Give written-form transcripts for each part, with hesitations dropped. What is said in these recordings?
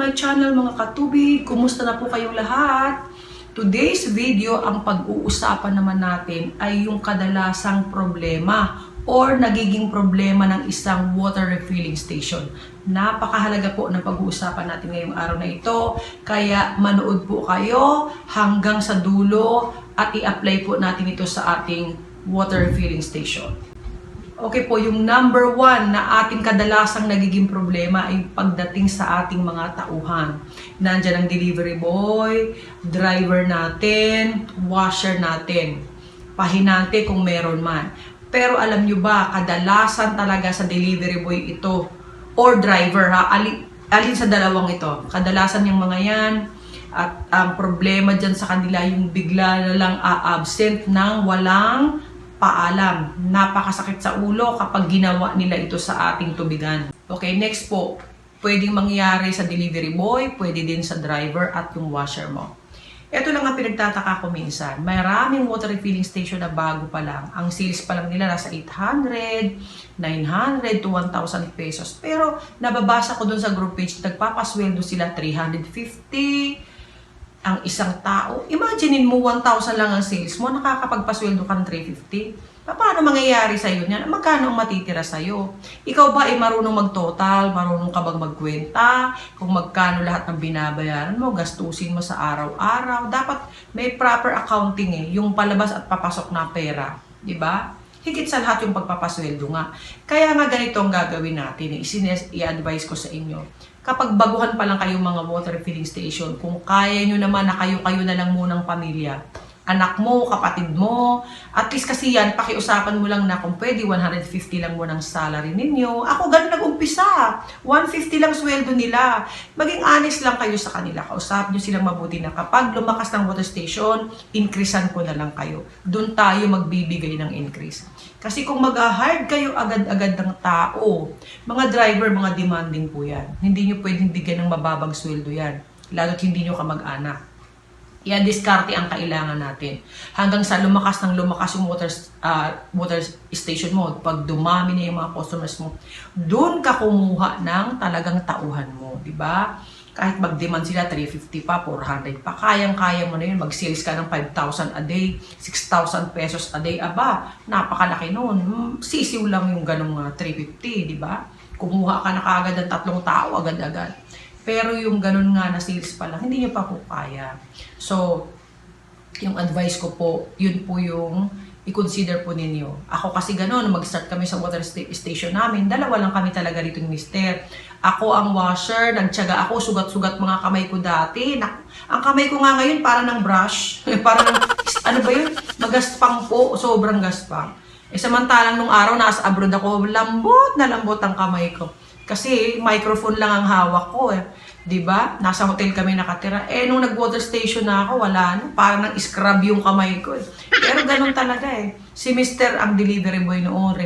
my channel mga katubig. Kumusta na po kayong lahat? Today's video, ang pag-uusapan naman natin ay yung kadalasang problema or nagiging problema ng isang water refilling station. Napakahalaga po na pag-uusapan natin ngayong araw na ito. Kaya manood po kayo hanggang sa dulo at i-apply po natin ito sa ating water refilling station. Okay po, yung number one na ating kadalasang nagiging problema ay pagdating sa ating mga tauhan. Nandyan ang delivery boy, driver natin, washer natin, pahinante kung meron man. Pero alam nyo ba, kadalasan talaga sa delivery boy ito, or driver ha, alin sa dalawang ito, kadalasan yung mga yan, at ang problema dyan sa kanila yung bigla na lang a-absent ng walang paalam. Napakasakit sa ulo kapag ginawa nila ito sa ating tubigan. Okay, next po. Pwedeng mangyari sa delivery boy, pwede din sa driver at yung washer mo. Ito lang ang pinagtataka ko minsan. Maraming water refilling station na bago pa lang. Ang sales pa lang nila nasa 800, 900 to 1,000 pesos. Pero nababasa ko dun sa group page, nagpapasweldo sila 350 ang isang tao. Imaginein mo 1,000 lang ang sales mo, nakakapagpasweldo ka ng 350. Paano mangyayari sa'yo niyan? Magkano ang matitira sa'yo? Ikaw ba ay marunong mag-total? Marunong ka bang magkwenta? Kung magkano lahat ng binabayaran mo, gastusin mo sa araw-araw. Dapat may proper accounting yung palabas at papasok na pera. Diba? Higit sa lahat yung pagpapasweldo nga. Kaya nga ganito ang gagawin natin. I-advise ko sa inyo. Kapag baguhan pa lang kayong mga water refilling station, kung kaya nyo naman na kayo-kayo na lang munang pamilya, anak mo, kapatid mo, at least kasi yan, pakiusapan mo lang na kung pwede, 150 lang mo ng salary ninyo. Ako ganun nag-umpisa. 150 lang sweldo nila. Maging honest lang kayo sa kanila. Kausap nyo silang mabuti na kapag lumakas ng water station, increasean ko na lang kayo. Doon tayo magbibigay ng increase. Kasi kung mag-hard kayo agad-agad ng tao, mga driver, mga demanding po yan. Hindi nyo pwedeng bigyan ng mababang sweldo yan. Lalo't hindi nyo kamag-anak. Yan, diskarte ang kailangan natin. Hanggang sa lumakas yung water station mo, pag dumami na yung mga customers mo, doon ka kumuha ng talagang tauhan mo, di ba? Kahit mag-demand sila 350 pa, 400 pa, kayang-kaya mo na yun. Mag-sales ka ng 5,000 a day, 6,000 pesos a day. Aba, napakalaki noon. Sisiw lang yung ganong 350, di ba? Kumuha ka na kaagad ng 3 tao, agad-agad. Pero yung ganun nga na sales pa lang, hindi nyo pa po kaya. So, yung advice ko po, yun po yung i-consider po ninyo. Ako kasi ganun, mag-start kami sa water station namin, dalawa lang kami talaga dito ni Mister. Ako ang washer, nagtyaga ako, sugat-sugat mga kamay ko dati. Ang kamay ko nga ngayon para ng brush, para ng, ano ba yun? Magaspang po, sobrang gaspang. Samantalang nung araw, nasa abroad ako, lambot na lambot ang kamay ko. Kasi microphone lang ang hawak ko 'di ba? Nasa hotel kami nakatira. Nung nag-water station na ako, wala na. Parang nang scrub yung kamay ko Pero ganun talaga Si Mr. ang delivery boy noon,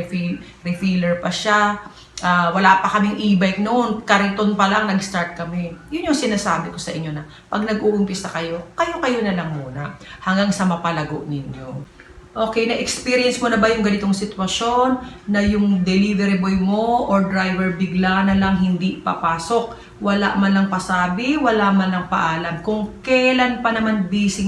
refiller pa siya. Wala pa kaming e-bike noon. Kariton pa lang, nag-start kami. Yun yung sinasabi ko sa inyo na pag nag-uumpisa kayo, kayo-kayo na lang muna. Hanggang sa mapalago ninyo. Okay, na-experience mo na ba yung ganitong sitwasyon na yung delivery boy mo or driver bigla na lang hindi papasok? Wala man lang pasabi, wala man lang paalam. Kung kailan pa naman busy.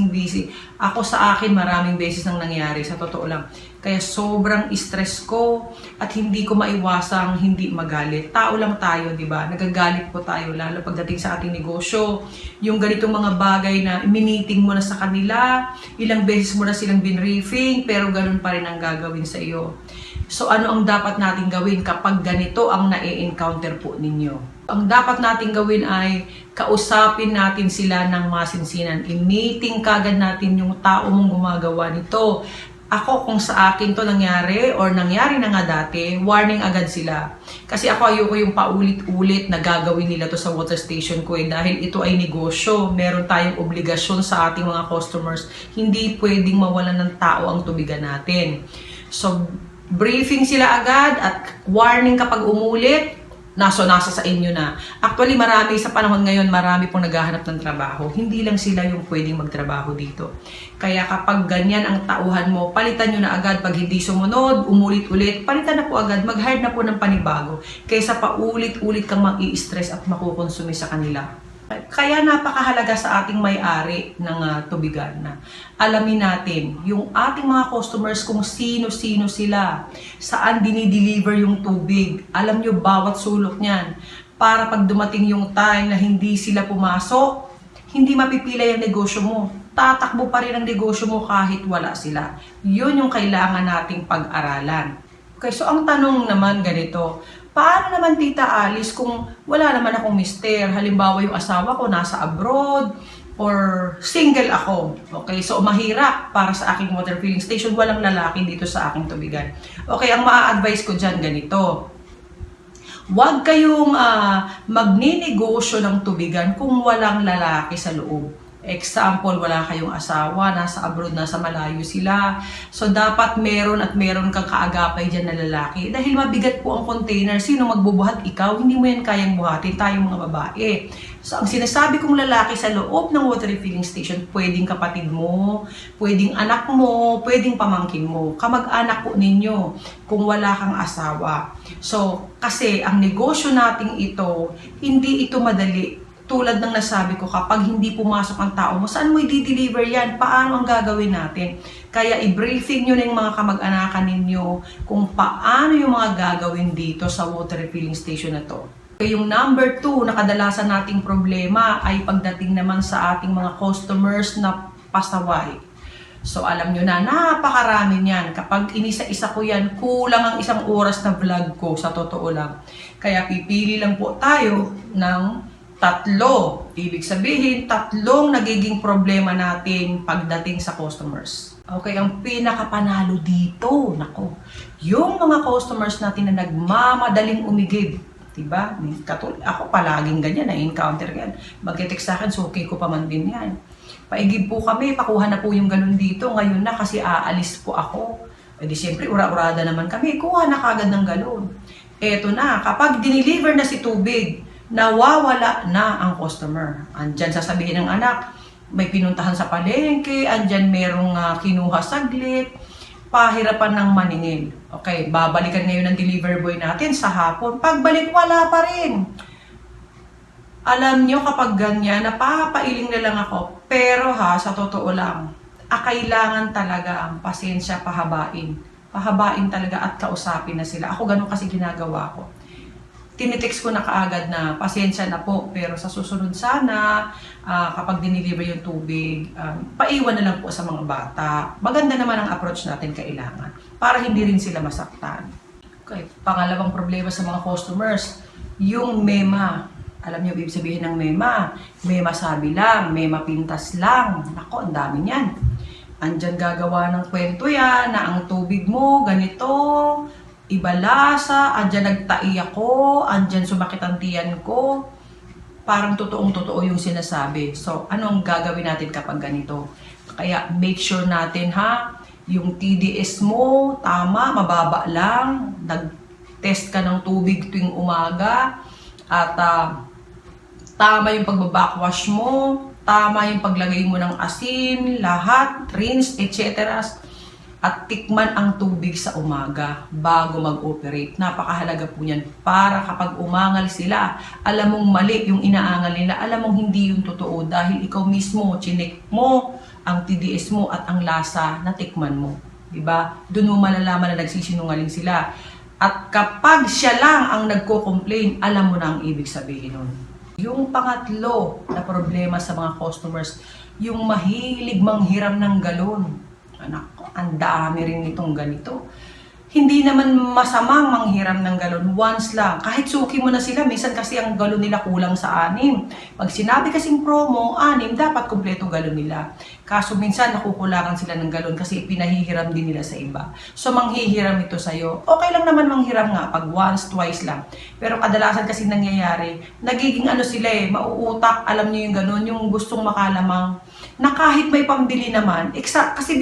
Ako sa akin, maraming beses nang nangyari, sa totoo lang. Kaya sobrang stress ko at hindi ko maiwasang hindi magalit. Tao lang tayo, di ba? Nagagalit po tayo, lalo pagdating sa ating negosyo. Yung ganitong mga bagay na miniting mo na sa kanila, ilang beses mo na silang binriefing, pero ganun pa rin ang gagawin sa iyo. So ano ang dapat natin gawin kapag ganito ang na-encounter po ninyo? Ang dapat natin gawin ay kausapin natin sila ng masinsinan. I-meeting kagad natin yung tao mong gumagawa nito. Ako, kung sa akin to nangyari or nangyari na nga dati, warning agad sila. Kasi ako ayoko yung paulit-ulit na gagawin nila to sa water station ko dahil ito ay negosyo. Meron tayong obligasyon sa ating mga customers. Hindi pwedeng mawalan ng tao ang tubigan natin. So, briefing sila agad at warning kapag umulit, nasa sa inyo na. Actually, marami sa panahon ngayon, marami pong naghahanap ng trabaho. Hindi lang sila yung pwedeng magtrabaho dito. Kaya kapag ganyan ang tauhan mo, palitan nyo na agad. Pag hindi sumunod, umulit-ulit, palitan na po agad. Mag-hire na po ng panibago. Kaysa pa ulit-ulit kang mag-i-stress at makukonsumi sa kanila. Kaya napakahalaga sa ating may-ari ng tubigan na alamin natin yung ating mga customers kung sino-sino sila, saan dinideliver yung tubig. Alam nyo bawat sulok niyan para pag dumating yung time na hindi sila pumasok, hindi mapipila yung negosyo mo. Tatakbo pa rin ang negosyo mo kahit wala sila. Yun yung kailangan nating pag-aralan. Okay, so ang tanong naman ganito, paano naman Tita Alice kung wala naman akong mister? Halimbawa yung asawa ko nasa abroad or single ako. Okay, so mahirap para sa aking water filling station. Walang lalaki dito sa aking tubigan. Okay, ang maa-advise ko dyan ganito. Huwag kayong magninegosyo ng tubigan kung walang lalaki sa loob. Example, wala kayong asawa, nasa abroad, nasa malayo sila. So, dapat meron at meron kang kaagapay dyan na lalaki. Dahil mabigat po ang container. Sino magbubuhat? Ikaw. Hindi mo yan kayang buhatin. Tayong mga babae. So, ang sinasabi kong lalaki sa loob ng water refilling station, pwedeng kapatid mo, pwedeng anak mo, pwedeng pamangkin mo. Kamag-anak po ninyo kung wala kang asawa. So, kasi ang negosyo nating ito, hindi ito madali. Tulad ng nasabi ko, kapag hindi pumasok ang tao mo, saan mo i-deliver yan? Paano ang gagawin natin? Kaya i-briefing nyo na yung mga kamag-anakan ninyo kung paano yung mga gagawin dito sa water refilling station na to. Yung number 2 na kadalasan nating problema ay pagdating naman sa ating mga customers na pasaway. So alam nyo na, napakarami niyan. Kapag inisa-isa ko yan, kulang ang isang oras na vlog ko, sa totoo lang. Kaya pipili lang po tayo ng 3. Ibig sabihin, 3 nagiging problema natin pagdating sa customers. Okay, ang pinakapanalo dito, nako, yung mga customers natin na nagmamadaling umigib. Diba? Ako palaging ganyan, na-encounter yan. Mag-text sa akin, suki ko pa man din yan. Paigib po kami, pakuha na po yung galon dito. Ngayon na kasi aalis po ako. E di siyempre, ura-urada naman kami. Kuha na kagad ng galon. Eto na, kapag dineliver na si tubig, nawawala na ang customer. Andyan sasabihin ng anak, may pinuntahan sa palengke, andyan merong kinuha saglit, pahirapan ng maningil. Okay, babalikan ngayon ng delivery boy natin sa hapon. Pagbalik, wala pa rin. Alam nyo kapag ganyan, napapailing na lang ako. Pero sa totoo lang, kailangan talaga ang pasensya pahabain. Pahabain talaga at kausapin na sila. Ako ganun kasi ginagawa ko. Tinitext ko na kaagad na pasensya na po, pero sa susunod sana, kapag diniliver yung tubig, paiwan na lang po sa mga bata. Maganda naman ang approach natin kailangan, para hindi rin sila masaktan. Okay. Pangalawang problema sa mga customers, yung mema. Alam niyo ibig sabihin ng mema? Mema sabi lang, mema pintas lang. Nako, ang dami niyan. Andyan gagawa ng kwento yan, na ang tubig mo, ganito, iba lasa, andyan nagtai ako, andyan sumakit ang tiyan ko. Parang totoong-totoo yung sinasabi. So, anong gagawin natin kapag ganito? Kaya make sure natin yung TDS mo, tama, mababa lang. Nag-test ka ng tubig tuwing umaga. At tama yung pagbabackwash mo, tama yung paglagay mo ng asin, lahat, rinse, etc. At tikman ang tubig sa umaga bago mag-operate. Napakahalaga po yan para kapag umangal sila, alam mong mali yung inaangal nila, alam mong hindi yung totoo dahil ikaw mismo, chinek mo ang TDS mo at ang lasa na tikman mo. Diba? Doon mo malalaman na nagsisinungaling sila. At kapag siya lang ang nagko-complain, alam mo na ang ibig sabihin nun. Yung pangatlo na problema sa mga customers, yung mahilig manghiram ng galon. Anak ko, ang dami rin nitong ganito. Hindi naman masamang manghiram ng galon once lang. Kahit suki mo na sila, minsan kasi ang galon nila kulang sa 6. Pag sinabi kasing promo, 6, dapat kumpleto galon nila. Kaso minsan nakukulangan sila ng galon kasi pinahihiram din nila sa iba. So manghihiram ito sa'yo. Okay lang naman manghiram nga pag once, twice lang. Pero kadalasan kasi nangyayari, nagiging sila mauutak, alam niyo yung galon, yung gustong makalamang na kahit may pambili naman, kasi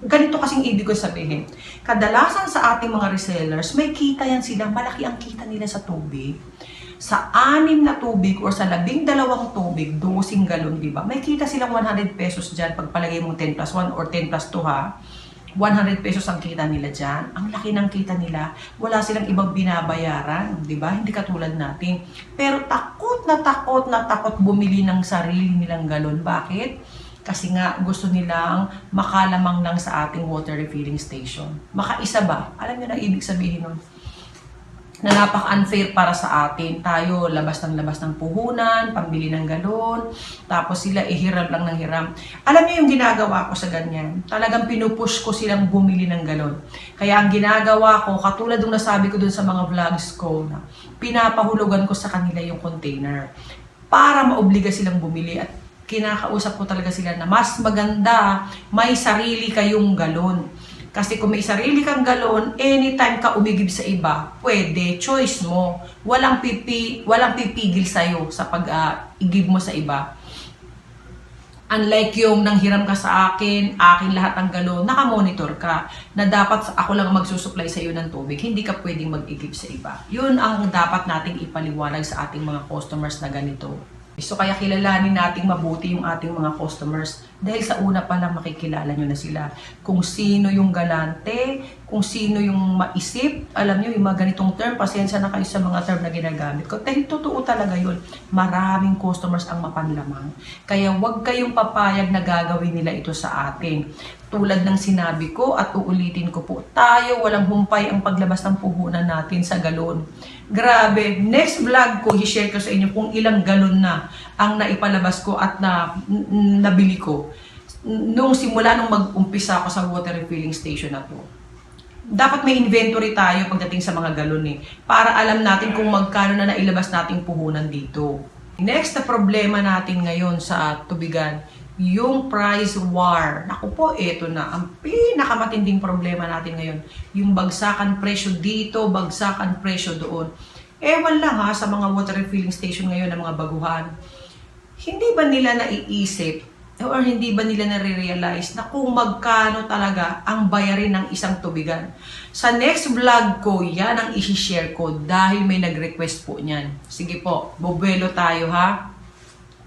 ganito kasing ibig ko sabihin. Kadalasan sa ating mga resellers, may kita yan sila, malaki ang kita nila sa tubig. Sa 6 na tubig or sa 12 tubig, 12 galon, di ba? May kita silang 100 pesos dyan, pagpalagay mo 10 plus 1 or 10 plus 2 100 pesos ang kita nila dyan. Ang laki ng kita nila. Wala silang ibang binabayaran, di ba? Hindi katulad natin. Pero takot na takot bumili ng sarili nilang galon. Bakit? Kasi nga gusto nilang makalamang lang sa ating water refilling station. Makaisa ba? Alam niyo na ibig sabihin nun? Na napaka-unfair para sa atin. Tayo, labas ng puhunan, pambili ng galon, tapos sila hiram lang ng hiram. Alam niyo yung ginagawa ko sa ganyan? Talagang pinupush ko silang bumili ng galon. Kaya ang ginagawa ko, katulad ng nasabi ko dun sa mga vlogs ko, na pinapahulugan ko sa kanila yung container para maobliga silang bumili, at kinakausap ko talaga sila na mas maganda may sarili kayong galon. Kasi kung may sarili kang galon, anytime ka umigib sa iba, pwede, choice mo. Walang pipigil sa'yo sa pag-igib mo sa iba. Unlike yung nanghiram ka sa akin lahat ng galon, nakamonitor ka, na dapat ako lang magsusupply sa'yo ng tubig, hindi ka pwedeng mag-igib sa iba. Yun ang dapat nating ipaliwanag sa ating mga customers na ganito. So kaya kilalanin nating mabuti yung ating mga customers dahil sa una pa lang makikilala nyo na sila. Kung sino yung galante, kung sino yung maisip. Alam nyo, yung mga ganitong term, pasensya na kayo sa mga term na ginagamit ko. Dahil totoo talaga yun. Maraming customers ang mapanlamang. Kaya huwag kayong papayag na gagawin nila ito sa atin. Tulad ng sinabi ko at uulitin ko po, tayo walang humpay ang paglabas ng puhunan natin sa galon. Grabe, next vlog ko, i-share ko sa inyo kung ilang galon na ang naipalabas ko at nabili ko. Nung simula nung mag-umpisa ako sa water refilling station na to. Dapat may inventory tayo pagdating sa mga galon para alam natin kung magkano na nailabas nating puhunan dito. Next na problema natin ngayon sa tubigan, yung price war. Naku po, ito na ang pinakamatinding problema natin ngayon. Yung bagsakan presyo dito, bagsakan presyo doon. Ewan lang sa mga water refilling station ngayon ng mga baguhan. Hindi ba nila naiisip or hindi ba nila nare-realize na kung magkano talaga ang bayarin ng isang tubigan? Sa next vlog ko, yan ang isi-share ko dahil may nag-request po niyan. Sige po, bobuelo tayo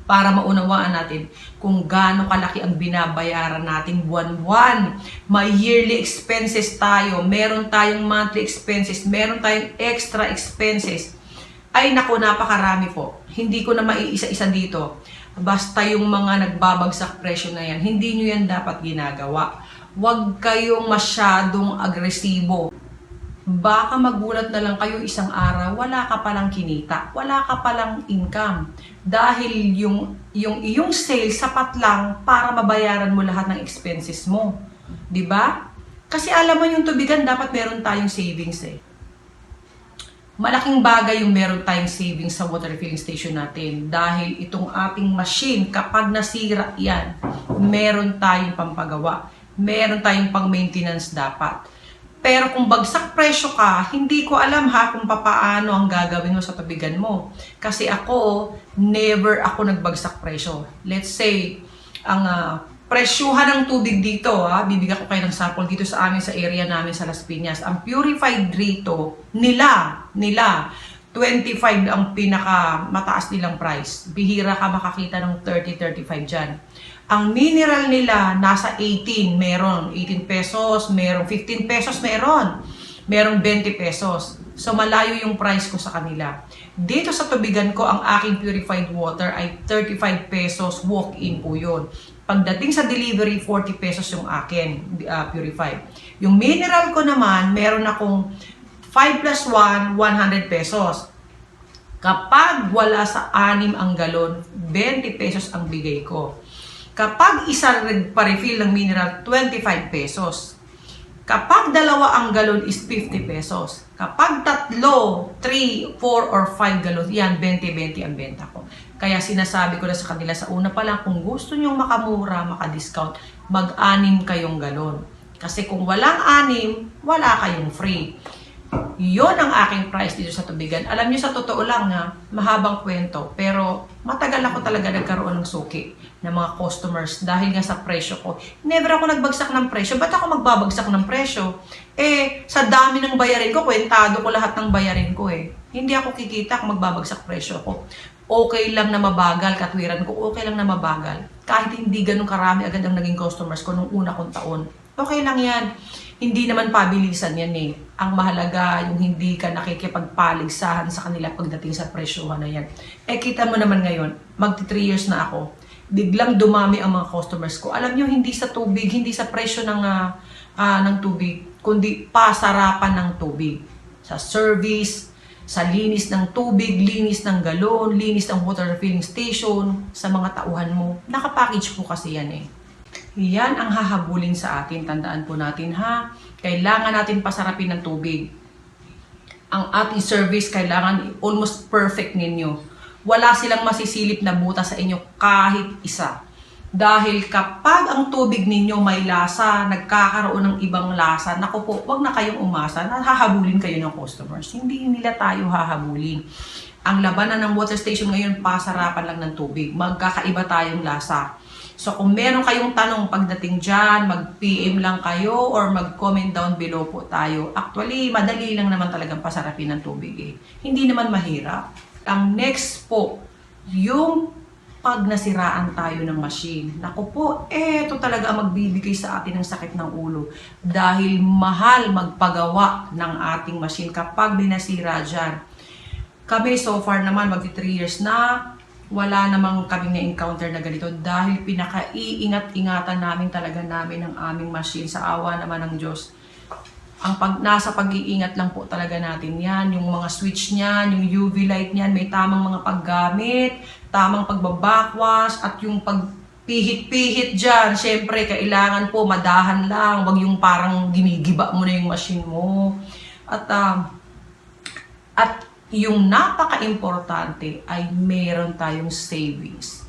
para maunawaan natin kung gaano kalaki ang binabayaran natin buwan-buwan. May yearly expenses tayo, meron tayong monthly expenses, meron tayong extra expenses. Ay naku, napakarami po. Hindi ko na maiisa-isa dito. Basta yung mga nagbabagsak presyo na yan, hindi nyo yan dapat ginagawa. Huwag kayong masyadong agresibo. Baka magulat na lang kayo isang araw, wala ka palang kinita, wala ka palang income. Dahil yung iyong sales sapat lang para mabayaran mo lahat ng expenses mo. 'Di ba? Kasi alam mo yung tubigan, dapat meron tayong savings Malaking bagay yung meron tayong savings sa water refilling station natin. Dahil itong ating machine, kapag nasira yan, meron tayong pampagawa. Meron tayong pang-maintenance dapat. Pero kung bagsak presyo ka, hindi ko alam kung papaano ang gagawin mo sa tubigan mo. Kasi ako, never ako nagbagsak presyo. Let's say, ang presyuhan ng tubig dito, bibigyan ko kayo ng sample dito sa amin, sa area namin sa Las Piñas. Ang purified dito, nila, 25 ang pinaka mataas nilang price. Bihira ka makakita ng 30-35 dyan. Ang mineral nila, nasa 18, meron 18 pesos, meron 15 pesos, meron 20 pesos. So, malayo yung price ko sa kanila. Dito sa tubigan ko, ang aking purified water ay 35 pesos, walk-in po yun. Pagdating sa delivery, 40 pesos yung akin, purified. Yung mineral ko naman, meron akong 5 plus 1, 100 pesos. Kapag wala sa 6 ang galon, 20 pesos ang bigay ko. Kapag isa pa-refill ng mineral, 25 pesos. Kapag dalawa ang galon is 50 pesos. Kapag tatlo, 3, 4, or 5 galon, yan, 20-20 ang benta ko. Kaya sinasabi ko na sa kanila sa una pa lang, kung gusto nyong makamura, makadiscount, mag-6 kayong galon. Kasi kung walang 6, wala kayong free. Yon ang aking price dito sa tubigan. Alam niyo, sa totoo lang mahabang kwento. Pero matagal ako talaga nagkaroon ng suki ng mga customers dahil nga sa presyo ko. Never ako nagbagsak ng presyo. Ba't ako magbabagsak ng presyo? Sa dami ng bayarin ko, kwentado ko lahat ng bayarin ko Hindi ako kikita kung magbabagsak presyo ko. Okay lang na mabagal, katwiran ko, okay lang na mabagal. Kahit hindi ganun karami agad ang naging customers ko nung una kong taon. Okay lang yan. Hindi naman pabilisan yan eh. Ang mahalaga yung hindi ka nakikipagpaligsahan sa kanila pagdating sa presyohan na yan. Eh kita mo naman ngayon, magti 3 years na ako, biglang dumami ang mga customers ko. Alam nyo, hindi sa tubig, hindi sa presyo ng tubig, kundi pasarapan ng tubig. Sa service, sa linis ng tubig, linis ng galon, linis ng water refilling station, sa mga tauhan mo. Nakapackage po kasi yan eh. Yan ang hahabulin sa atin. Tandaan po natin ha. Kailangan natin pasarapin ng tubig. Ang ating service kailangan almost perfect ninyo. Wala silang masisilip na buta sa inyo kahit isa. Dahil kapag ang tubig ninyo may lasa, nagkakaroon ng ibang lasa, naku po, wag na kayong umasa na hahabulin kayo ng customers. Hindi nila tayo hahabulin. Ang labanan ng water station ngayon, pasarapan lang ng tubig. Magkakaiba tayong lasa. So kung meron kayong tanong pagdating dyan, mag-PM lang kayo or mag-comment down below po tayo. Actually, madali lang naman talagang pasarapin ng tubig eh. Hindi naman mahirap. Ang next po, yung pag nasiraan tayo ng machine. Naku po, eto talaga ang magbibigay sa atin ng sakit ng ulo. Dahil mahal magpagawa ng ating machine kapag binasira dyan. Kami so far naman, magti 3 years na, wala namang kaming na-encounter na ganito dahil pinaka-iingat-ingatan namin talaga namin ang aming machine sa awa naman ng Diyos. Nasa pag-iingat lang po talaga natin yan. Yung mga switch niyan, yung UV light niyan, may tamang mga paggamit, tamang pagbabakwas, at yung pagpihit-pihit dyan. Siyempre, kailangan po madahan lang. Wag yung parang ginigiba mo na yung machine mo. At yung napaka-importante ay meron tayong savings.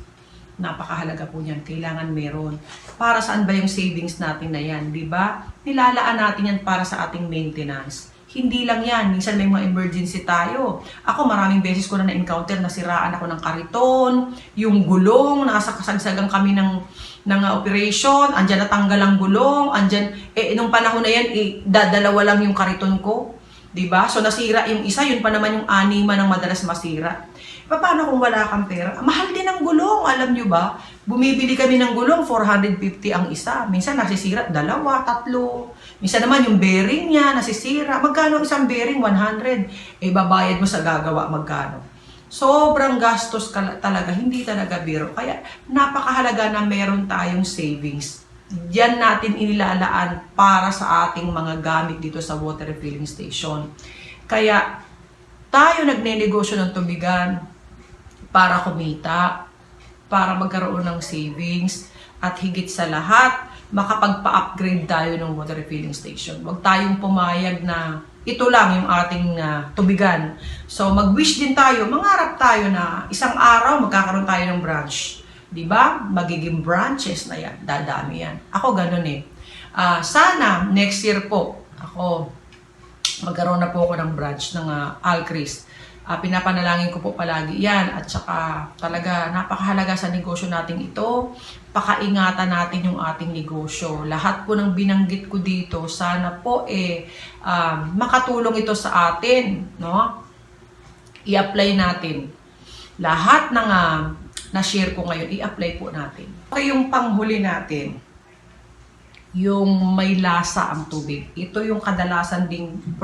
Napakahalaga po niyan. Kailangan meron. Para saan ba yung savings natin na yan? Diba? Nilalaan natin yan para sa ating maintenance. Hindi lang yan. Minsan may mga emergency tayo. Ako maraming beses ko na na-encounter, nasiraan ako ng kariton, yung gulong, nasa kasagsagang kami ng operation, andyan natanggal ang gulong, andyan, nung panahon na yan, dadalawa lang yung kariton ko. Diba? So nasira yung isa, yun pa naman yung anima ng madalas masira. Paano kung wala kang pera? Mahal din ang gulong, alam nyo ba? Bumibili kami ng gulong, 450 ang isa. Minsan nasisira, 2, 3. Minsan naman yung bearing niya, nasisira. Magkano isang bearing? 100. Babayad mo sa gagawa, magkano? Sobrang gastos talaga, hindi talaga biro. Kaya napakahalaga na meron tayong savings. Diyan natin inilalaan para sa ating mga gamit dito sa water refilling station. Kaya tayo nagnenegosyo ng tubigan para kumita, para magkaroon ng savings, at higit sa lahat, makapagpa-upgrade tayo ng water refilling station. Huwag tayong pumayag na ito lang yung ating tubigan. So mag-wish din tayo, mangarap tayo na isang araw magkakaroon tayo ng branch. Diba? Magiging branches na yan. Dadami yan. Ako ganun eh. Sana next year po, ako magkaroon na po ako ng branch ng Alcris. Pinapanalangin ko po palagi yan. At saka talaga napakahalaga sa negosyo natin ito. Pakaingatan natin yung ating negosyo. Lahat po ng binanggit ko dito, sana po makatulong ito sa atin. No? I-apply natin. Lahat ng na-share ko ngayon, i-apply po natin. Okay, yung panghuli natin, yung may lasa ang tubig. Ito yung kadalasan ding